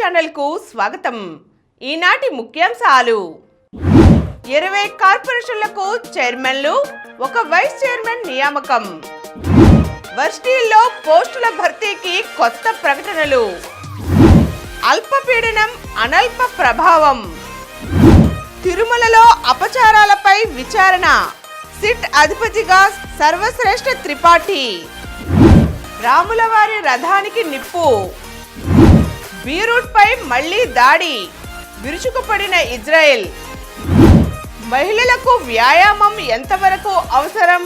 ఛానల్కు స్వాగతం. ఈనాటి ముఖ్యాంశాలు: 20 కార్పొరేషన్లకు చైర్మన్లు, 1 వైస్ చైర్మన్ నియామకం. వర్సిటీల్లో పోస్టుల భర్తీకి కొత్త ప్రకటనలు. అల్పపీడనం అనల్ప ప్రభావం. తిరుమలలో అపచారాలపై విచారణ. సిట్ అధిపతిగా సర్వశ్రేష్ఠ త్రిపాఠి. రాములవారి రథానికి నిప్పు. బీరూట్ పై మళ్లీ దాడి. విరుచుకుపడిన ఇజ్రాయెల్. మహిళలకు వ్యాయామం ఎంతవరకు అవసరం?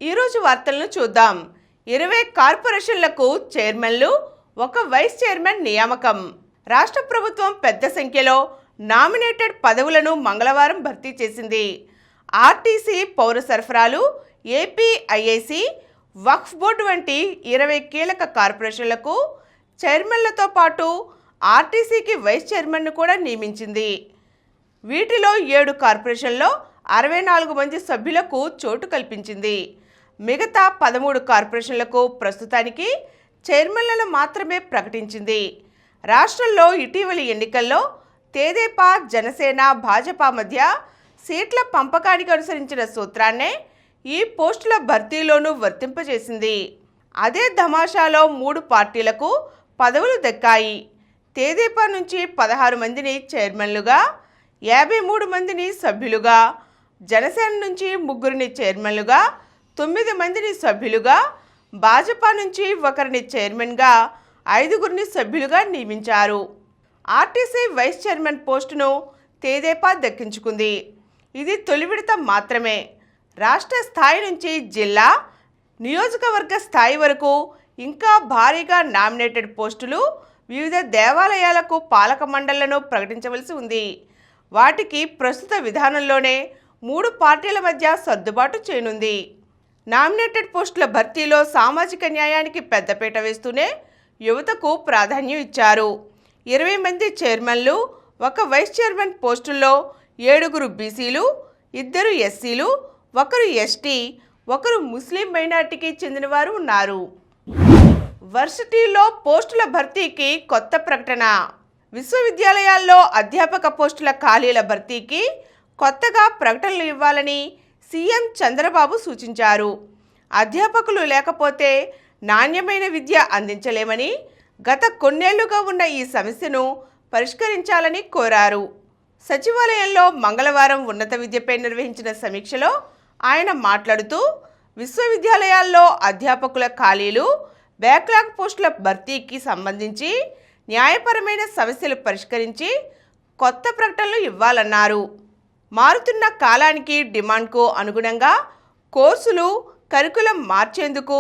ఈరోజు వార్తలను చూద్దాం. 20 కార్పొరేషన్లకు చైర్మన్లు, 1 వైస్ చైర్మన్ నియామకం. రాష్ట్ర ప్రభుత్వం పెద్ద సంఖ్యలో నామినేటెడ్ పదవులను మంగళవారం భర్తీ చేసింది. ఆర్టీసీ, పౌర సరఫరాలు, ఏపీఐఐసి, వక్ఫ్ బోర్డు వంటి 20 కీలక కార్పొరేషన్లకు చైర్మన్లతో పాటు ఆర్టీసీకి వైస్ చైర్మన్ను కూడా నియమించింది. వీటిలో 7 కార్పొరేషన్లో 64 మంది సభ్యులకు చోటు కల్పించింది. మిగతా 13 కార్పొరేషన్లకు ప్రస్తుతానికి చైర్మన్లను మాత్రమే ప్రకటించింది. రాష్ట్రంలో ఇటీవలి ఎన్నికల్లో తెదేపా, జనసేన, భాజపా మధ్య సీట్ల పంపకానికి అనుసరించిన సూత్రాన్నే ఈ పోస్టుల భర్తీలోనూ వర్తింపజేసింది. అదే ధమాషాలో 3 పార్టీలకు పదవులు దక్కాయి. తెదేపా నుంచి 16 మందిని చైర్మన్లుగా, 53 మందిని సభ్యులుగా, జనసేన నుంచి 3 చైర్మన్లుగా, 9 మందిని సభ్యులుగా, భాజపా నుంచి 1 చైర్మన్గా, 5 సభ్యులుగా నియమించారు. ఆర్టీసీ వైస్ చైర్మన్ పోస్టును తెదేపా దక్కించుకుంది. ఇది తొలి విడత మాత్రమే. రాష్ట్ర స్థాయి నుంచి జిల్లా, నియోజకవర్గ స్థాయి వరకు ఇంకా భారీగా నామినేటెడ్ పోస్టులు వివిధ దేవాలయాలకు పాలక మండళ్లను ప్రకటించవలసి ఉంది. వాటికి ప్రస్తుత విధానంలోనే 3 పార్టీల మధ్య సర్దుబాటు చేయనుంది. నామినేటెడ్ పోస్టుల భర్తీలో సామాజిక న్యాయానికి పెద్దపీట వేస్తూనే యువతకు ప్రాధాన్యం ఇచ్చారు. 20 మంది చైర్మన్లు, 1 వైస్ చైర్మన్ పోస్టుల్లో 7 బీసీలు, 2 ఎస్సీలు, 1 ఎస్టీ, 1 ముస్లిం మైనార్టీకి చెందినవారు ఉన్నారు. వర్సిటీల్లో పోస్టుల భర్తీకి కొత్త ప్రకటన. విశ్వవిద్యాలయాల్లో అధ్యాపక పోస్టుల ఖాళీల భర్తీకి కొత్తగా ప్రకటనలు ఇవ్వాలని సీఎం చంద్రబాబు సూచించారు. అధ్యాపకులు లేకపోతే నాణ్యమైన విద్య అందించలేమని, గత కొన్నేళ్లుగా ఉన్న ఈ సమస్యను పరిష్కరించాలని కోరారు. సచివాలయంలో మంగళవారం ఉన్నత విద్యపై నిర్వహించిన సమీక్షలో ఆయన మాట్లాడుతూ, విశ్వవిద్యాలయాల్లో అధ్యాపకుల ఖాళీలు, బ్యాక్లాగ్ పోస్టుల భర్తీకి సంబంధించి న్యాయపరమైన సమస్యలు పరిష్కరించి కొత్త ప్రకటనలు ఇవ్వాలన్నారు. మారుతున్న కాలానికి, డిమాండ్కు అనుగుణంగా కోర్సులు, కరికులం మార్చేందుకు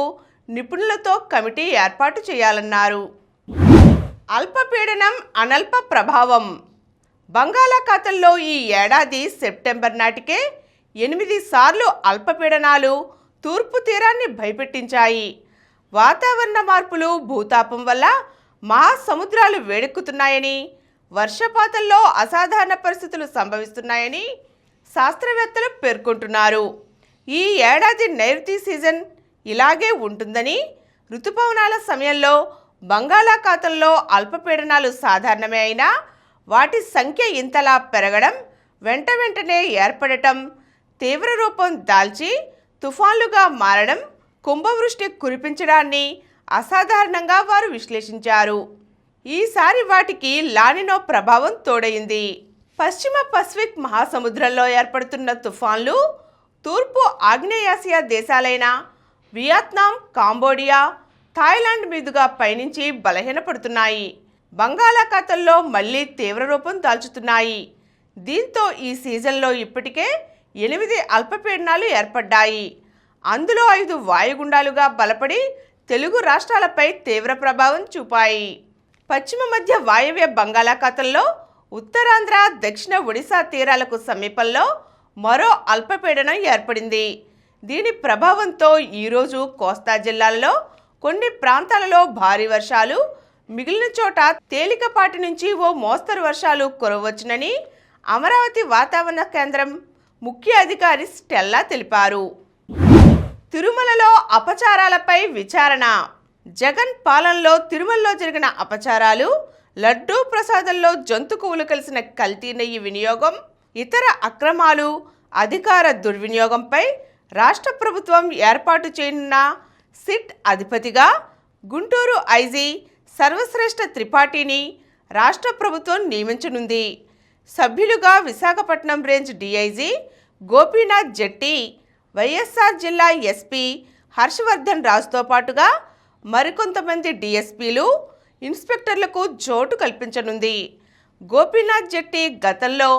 నిపుణులతో కమిటీ ఏర్పాటు చేయాలన్నారు. అల్పపీడనం అనల్ప ప్రభావం. బంగాళాఖాతంలో ఈ ఏడాది సెప్టెంబర్ నాటికే 8 సార్లు అల్పపీడనాలు తూర్పు తీరాన్ని భయపెట్టించాయి. వాతావరణ మార్పులు, భూతాపం వల్ల మహాసముద్రాలు వేడెక్కుతున్నాయని, వర్షపాతంలో అసాధారణ పరిస్థితులు సంభవిస్తున్నాయని శాస్త్రవేత్తలు పేర్కొంటున్నారు. ఈ ఏడాది నైరుతి సీజన్ ఇలాగే ఉంటుందని, రుతుపవనాల సమయంలో బంగాళాఖాతంలో అల్పపీడనాలు సాధారణమే అయినా వాటి సంఖ్య ఇంతలా పెరగడం, వెంటనే ఏర్పడటం, తీవ్ర రూపం దాల్చి తుఫాన్లుగా మారడం, కుంభవృష్టి కురిపించడాన్ని అసాధారణంగా వారు విశ్లేషించారు. ఈసారి వాటికి లానినో ప్రభావం తోడైంది. పశ్చిమ పసిఫిక్ మహాసముద్రంలో ఏర్పడుతున్న తుఫాన్లు తూర్పు ఆగ్నేయాసియా దేశాలైన వియత్నాం, కాంబోడియా, థాయిలాండ్ మీదుగా పయనించి బలహీనపడుతున్నాయి. బంగాళాఖాతంలో మళ్లీ తీవ్ర రూపం దాల్చుతున్నాయి. దీంతో ఈ సీజన్లో ఇప్పటికే 8 అల్పపీడనాలు ఏర్పడ్డాయి. అందులో 5 వాయుగుండాలుగా బలపడి తెలుగు రాష్ట్రాలపై తీవ్ర ప్రభావం చూపాయి. పశ్చిమ మధ్య వాయవ్య బంగాళాఖాతంలో ఉత్తరాంధ్ర, దక్షిణ ఒడిశా తీరాలకు సమీపంలో మరో అల్పపీడనం ఏర్పడింది. దీని ప్రభావంతో ఈరోజు కోస్తా జిల్లాలలో కొన్ని ప్రాంతాలలో భారీ వర్షాలు, మిగిలిన చోట తేలికపాటి నుంచి ఓ మోస్తరు వర్షాలు కురవచ్చునని అమరావతి వాతావరణ కేంద్రం ముఖ్య అధికారి స్టెల్లా తెలిపారు. తిరుమలలో అపచారాలపై విచారణ. జగన్ పాలనలో తిరుమలలో జరిగిన అపచారాలు, లడ్డూ ప్రసాదంలో జంతు కొవ్వులు కలిసిన కల్తీ నెయ్యి వినియోగం, ఇతర అక్రమాలు, అధికార దుర్వినియోగంపై రాష్ట్ర ప్రభుత్వం ఏర్పాటు చేయనున్న సిట్ అధిపతిగా గుంటూరు ఐజీ సర్వశ్రేష్ఠ త్రిపాఠిని రాష్ట్ర ప్రభుత్వం నియమించనుంది. సభ్యులుగా విశాఖపట్నం రేంజ్ డీఐజీ గోపీనాథ్ జెట్టి, వైఎస్ఆర్ జిల్లా ఎస్పీ హర్షవర్ధన్ రాజుతో పాటుగా మరికొంతమంది డీఎస్పీలు, ఇన్స్పెక్టర్లకు చోటు కల్పించనుంది. గోపీనాథ్ జెట్టి గతంలో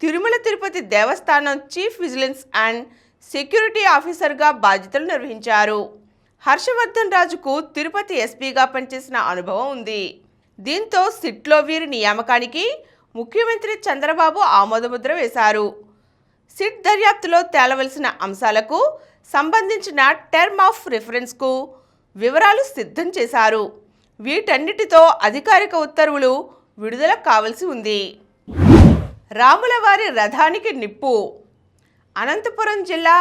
తిరుమల తిరుపతి దేవస్థానం చీఫ్ విజిలెన్స్ అండ్ సెక్యూరిటీ ఆఫీసర్గా బాధ్యతలు నిర్వహించారు. హర్షవర్ధన్ రాజుకు తిరుపతి ఎస్పీగా పనిచేసిన అనుభవం ఉంది. దీంతో సిట్లో వీరి నియామకానికి ముఖ్యమంత్రి చంద్రబాబు ఆమోదముద్ర వేశారు. సిట్ దర్యాప్తులో తేలవలసిన అంశాలకు సంబంధించిన టర్మ్ ఆఫ్ రిఫరెన్స్కు వివరాలు సిద్ధం చేశారు. వీటన్నిటితో అధికారిక ఉత్తర్వులు విడుదల కావాల్సి ఉంది. రాములవారి రథానికి నిప్పు. అనంతపురం జిల్లా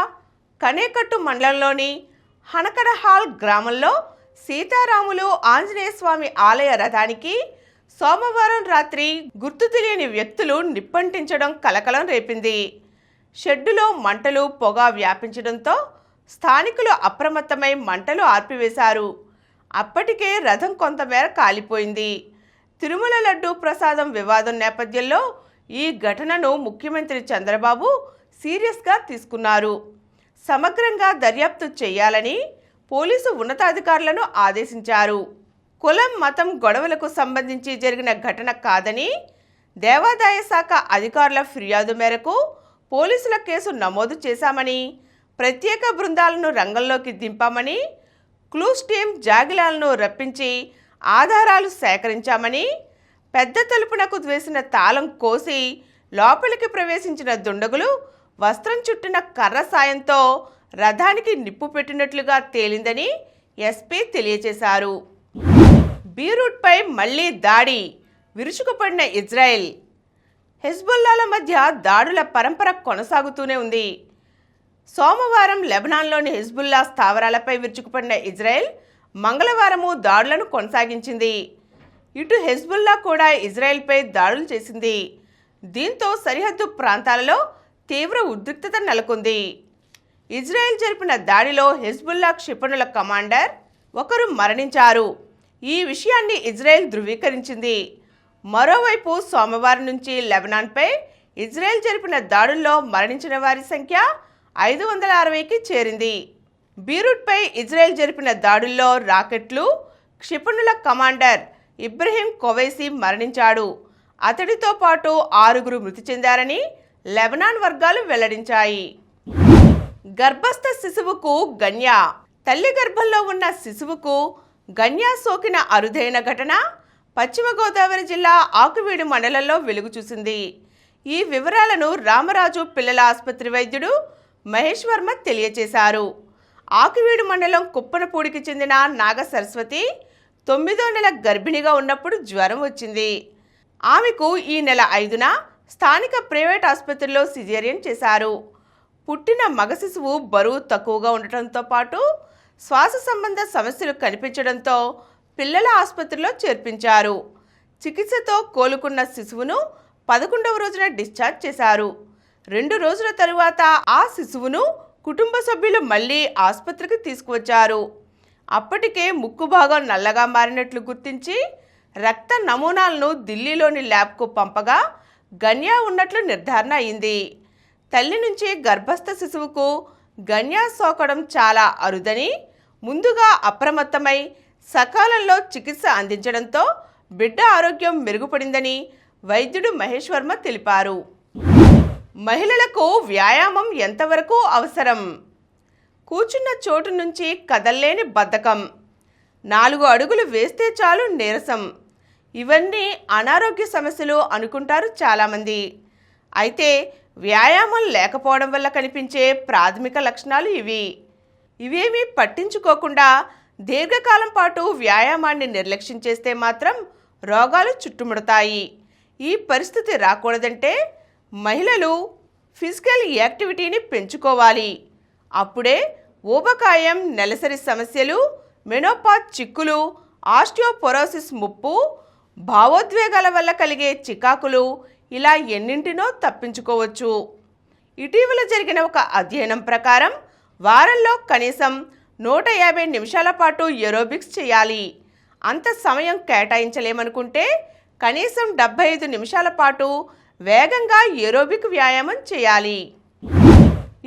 కనేకట్టు మండలంలోని హనకడహాల్ గ్రామంలో సీతారాములు ఆంజనేయ స్వామి ఆలయ రథానికి సోమవారం రాత్రి గుర్తు తెలియని వ్యక్తులు నిప్పంటించడం కలకలం రేపింది. షెడ్డులో మంటలు, పొగ వ్యాపించడంతో స్థానికులు అప్రమత్తమై మంటలు ఆర్పివేశారు. అప్పటికే రథం కొంతమేర కాలిపోయింది. తిరుమల లడ్డూ ప్రసాదం వివాదం నేపథ్యంలో ఈ ఘటనను ముఖ్యమంత్రి చంద్రబాబు సీరియస్గా తీసుకున్నారు. సమగ్రంగా దర్యాప్తు చేయాలని పోలీసు ఉన్నతాధికారులను ఆదేశించారు. కులం, మతం గొడవలకు సంబంధించి జరిగిన ఘటన కాదని, దేవాదాయ శాఖ అధికారుల ఫిర్యాదు మేరకు పోలీసుల కేసు నమోదు చేశామని, ప్రత్యేక బృందాలను రంగంలోకి దింపామని, క్లూస్ టీం జాగిలాలను రప్పించి ఆధారాలు సేకరించామని, పెద్ద తలుపునకు వేసిన తాళం కోసి లోపలికి ప్రవేశించిన దుండగులు వస్త్రం చుట్టిన కర్ర సాయంతో రథానికి నిప్పు పెట్టినట్లుగా తేలిందని ఎస్పీ తెలియజేశారు. బీరూట్పై మళ్లీ దాడి, విరుచుకుపడిన ఇజ్రాయెల్. హెజ్బుల్లాల మధ్య దాడుల పరంపర కొనసాగుతూనే ఉంది. సోమవారం లెబనాన్లోని హెజ్బుల్లా స్థావరాలపై విరుచుకుపడిన ఇజ్రాయెల్ మంగళవారము దాడులను కొనసాగించింది. ఇటు హెజ్బుల్లా కూడా ఇజ్రాయెల్పై దాడులు చేసింది. దీంతో సరిహద్దు ప్రాంతాలలో తీవ్ర ఉద్రిక్తత నెలకొంది. ఇజ్రాయెల్ జరిపిన దాడిలో హెజ్బుల్లా క్షిపణుల కమాండర్ ఒకరు మరణించారు. ఈ విషయాన్ని ఇజ్రాయెల్ ధృవీకరించింది. మరోవైపు సోమవారం నుంచి లెబనాన్పై ఇజ్రాయెల్ జరిపిన దాడుల్లో మరణించిన వారి సంఖ్య 560కి చేరింది. బీరూట్పై ఇజ్రాయెల్ జరిపిన దాడుల్లో రాకెట్లు, క్షిపణుల కమాండర్ ఇబ్రహీం కొవైసీ మరణించాడు. అతడితో పాటు 6గురు మృతి చెందారని లెబనాన్ వర్గాలు వెల్లడించాయి. గర్భస్థ శిశువుకు గన్యా. తల్లి గర్భంలో ఉన్న శిశువుకు గన్యా సోకిన అరుదైన ఘటన పశ్చిమ గోదావరి జిల్లా ఆకువీడు మండలంలో వెలుగు చూసింది. ఈ వివరాలను రామరాజు పిల్లల ఆసుపత్రి వైద్యుడు మహేష్ వర్మ తెలియజేశారు. ఆకువీడు మండలం కుప్పనపూడికి చెందిన నాగ సరస్వతి 9వ నెల గర్భిణిగా ఉన్నప్పుడు జ్వరం వచ్చింది. ఆమెకు ఈ నెల 5న స్థానిక ప్రైవేట్ ఆసుపత్రిలో సిజేరియన్ చేశారు. పుట్టిన మగ శిశువు బరువు తక్కువగా ఉండటంతో పాటు శ్వాస సంబంధ సమస్యలు కనిపించడంతో పిల్లల ఆసుపత్రిలో చేర్పించారు. చికిత్సతో కోలుకున్న శిశువును 11వ రోజున డిశ్చార్జ్ చేశారు. 2 రోజుల తరువాత ఆ శిశువును కుటుంబ సభ్యులు మళ్లీ ఆసుపత్రికి తీసుకువచ్చారు. అప్పటికే ముక్కు భాగం నల్లగా మారినట్లు గుర్తించి రక్త నమూనాలను ఢిల్లీలోని ల్యాబ్కు పంపగా గన్యా ఉన్నట్లు నిర్ధారణ అయింది. తల్లి నుంచి గర్భస్థ శిశువుకు గన్యా సోకడం చాలా అరుదని, ముందుగా అప్రమత్తమై సకాలంలో చికిత్స అందించడంతో బిడ్డ ఆరోగ్యం మెరుగుపడిందని వైద్యుడు మహేష్ వర్మ తెలిపారు. మహిళలకు వ్యాయామం ఎంతవరకు అవసరం? కూర్చున్న చోటు నుంచి కదల్లేని బద్ధకం, 4 అడుగులు వేస్తే చాలు నీరసం, ఇవన్నీ అనారోగ్య సమస్యలు అనుకుంటారు చాలామంది. అయితే వ్యాయామం లేకపోవడం వల్ల కనిపించే ప్రాథమిక లక్షణాలు ఇవేమీ పట్టించుకోకుండా దీర్ఘకాలం పాటు వ్యాయామాన్ని నిర్లక్ష్యం చేస్తే మాత్రం రోగాలు చుట్టుముడతాయి. ఈ పరిస్థితి రాకూడదంటే మహిళలు ఫిజికల్ యాక్టివిటీని పెంచుకోవాలి. అప్పుడే ఊబకాయం, నెలసరి సమస్యలు, మెనోపాజ్ చిక్కులు, ఆస్టియోపొరోసిస్ ముప్పు, భావోద్వేగాల వల్ల కలిగే చికాకులు ఇలా ఎన్నింటినో తప్పించుకోవచ్చు. ఇటీవల జరిగిన ఒక అధ్యయనం ప్రకారం వారంలో కనీసం 150 నిమిషాల పాటు ఏరోబిక్స్ చేయాలి. అంత సమయం కేటాయించలేమనుకుంటే కనీసం 75 నిమిషాల పాటు వేగంగా ఏరోబిక్ వ్యాయామం చేయాలి.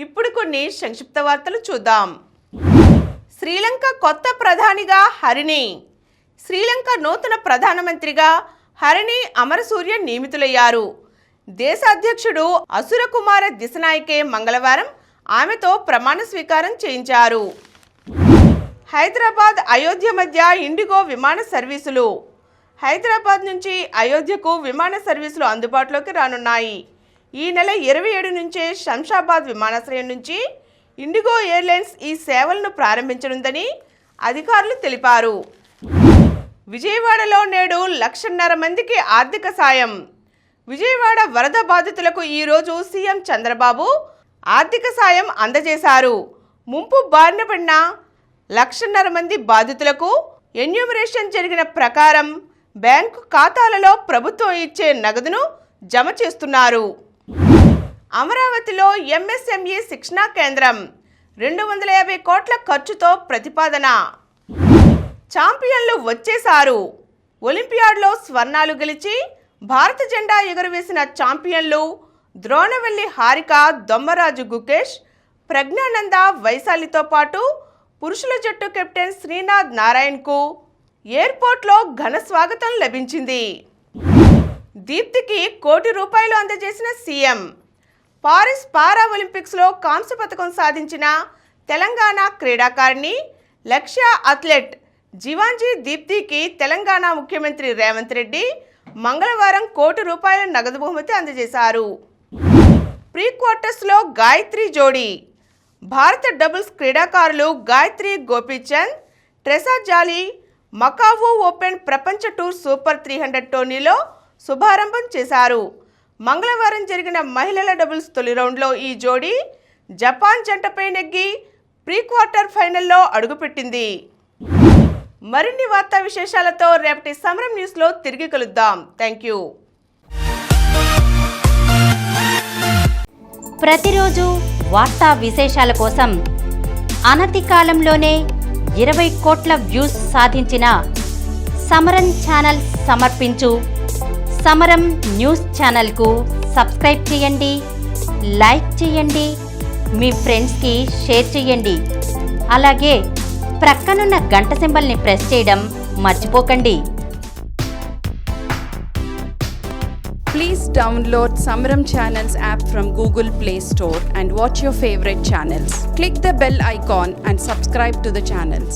ఇప్పుడు కొన్ని సంక్షిప్త వార్తలు చూద్దాం. శ్రీలంక కొత్త ప్రధానిగా హరిణి. శ్రీలంక నూతన ప్రధానమంత్రిగా హరిణి అమరసూర్య నియమితులయ్యారు. దేశ అధ్యక్షుడు అసురకుమార దిశనాయకే మంగళవారం ఆమెతో ప్రమాణ స్వీకారం చేయించారు. హైదరాబాద్ అయోధ్య మధ్య ఇండిగో విమాన సర్వీసులు. హైదరాబాద్ నుంచి అయోధ్యకు విమాన సర్వీసులు అందుబాటులోకి రానున్నాయి. ఈ నెల 27 నుంచే శంషాబాద్ విమానాశ్రయం నుంచి ఇండిగో ఎయిర్లైన్స్ ఈ సేవలను ప్రారంభించనుందని అధికారులు తెలిపారు. విజయవాడలో నేడు 1,50,000 మందికి ఆర్థిక సాయం. విజయవాడ వరద బాధితులకు ఈరోజు సీఎం చంద్రబాబు ఆర్థిక సాయం అందజేశారు. ముంపు బారిన పడిన 1,50,000 మంది బాధితులకు ఎన్యూమరేషన్ జరిగిన ప్రకారం బ్యాంకు ఖాతాలలో ప్రభుత్వం ఇచ్చే నగదును జమ చేస్తున్నారు. అమరావతిలో ఎంఎస్ఎంఈ శిక్షణా కేంద్రం 250 కోట్ల ఖర్చుతో ప్రతిపాదన. ఛాంపియన్లు వచ్చేశారు. ఒలింపియాడ్లో స్వర్ణాలు గెలిచి భారత జెండా ఎగురవేసిన ఛాంపియన్లు ద్రోణవెల్లి హారిక, దొమ్మరాజు గుకేష్, ప్రజ్ఞానంద, వైశాలితో పాటు పురుషుల జట్టు కెప్టెన్ శ్రీనాథ్ నారాయణ్కు ఎయిర్పోర్ట్లో ఘన స్వాగతం లభించింది. దీప్తికి ₹1 కోటి అందజేసిన సీఎం. పారిస్ పారా ఒలింపిక్స్లో కాంస్య పథకం సాధించిన తెలంగాణ క్రీడాకారిణి లక్ష్య అథ్లెట్ జివాంజీ దీప్తికి తెలంగాణ ముఖ్యమంత్రి రేవంత్ రెడ్డి మంగళవారం ₹1 కోటి నగదు బహుమతి అందజేశారు. ప్రీ క్వార్టర్స్లో గాయత్రి జోడీ. భారత డబుల్స్ క్రీడాకారులు గాయత్రి గోపీచంద్, ట్రెసా జాలీ మకావో ఓపెన్ ప్రపంచ టూర్ సూపర్ 300 టోర్నీలో శుభారంభం చేశారు. మంగళవారం జరిగిన మహిళల డబుల్స్ తొలి రౌండ్లో ఈ జోడీ జపాన్ జంటపై నెగ్గి ప్రీ క్వార్టర్ ఫైనల్లో అడుగుపెట్టింది. మరిన్ని వార్తా విశేషాలతో రేపటి సమరం న్యూస్లో తిరిగి కలుద్దాం. Thank you. ప్రతిరోజు వార్తా విశేషాల కోసం అనతి కాలంలోనే 20 కోట్ల వ్యూస్ సాధించిన సమరం ఛానల్ సమర్పించు సమరం న్యూస్ ఛానల్కు సబ్స్క్రైబ్ చేయండి, లైక్ చేయండి, మీ ఫ్రెండ్స్కి షేర్ చేయండి. అలాగే ప్రక్కనున్న గంట సింబల్ని ప్రెస్ చేయడం మర్చిపోకండి. Please download Samaram Channels app from Google Play Store and watch your favorite channels. Click the bell icon and subscribe to the channels.